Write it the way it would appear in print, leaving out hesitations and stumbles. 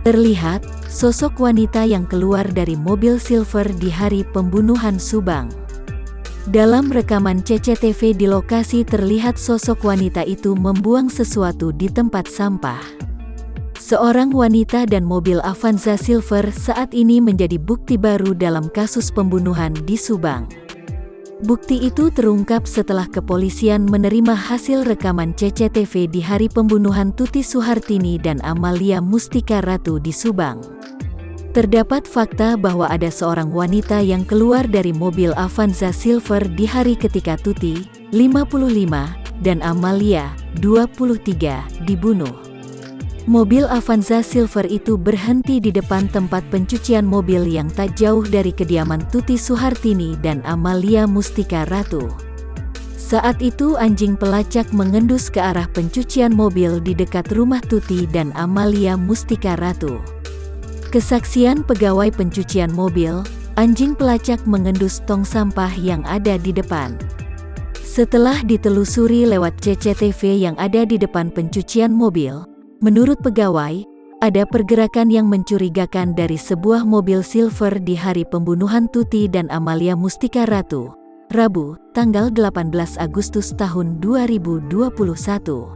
Terlihat sosok wanita yang keluar dari mobil silver di hari pembunuhan Subang. Dalam rekaman CCTV di lokasi terlihat sosok wanita itu membuang sesuatu di tempat sampah. Seorang wanita dan mobil Avanza Silver saat ini menjadi bukti baru dalam kasus pembunuhan di Subang. Bukti itu terungkap setelah kepolisian menerima hasil rekaman CCTV di hari pembunuhan Tuti Suhartini dan Amalia Mustika Ratu di Subang. Terdapat fakta bahwa ada seorang wanita yang keluar dari mobil Avanza Silver di hari ketika Tuti, 55, dan Amalia, 23, dibunuh. Mobil Avanza Silver itu berhenti di depan tempat pencucian mobil yang tak jauh dari kediaman Tuti Suhartini dan Amalia Mustika Ratu. Saat itu anjing pelacak mengendus ke arah pencucian mobil di dekat rumah Tuti dan Amalia Mustika Ratu. Kesaksian pegawai pencucian mobil, anjing pelacak mengendus tong sampah yang ada di depan. Setelah ditelusuri lewat CCTV yang ada di depan pencucian mobil, menurut pegawai, ada pergerakan yang mencurigakan dari sebuah mobil silver di hari pembunuhan Tuti dan Amalia Mustika Ratu, Rabu, tanggal 18 Agustus tahun 2021.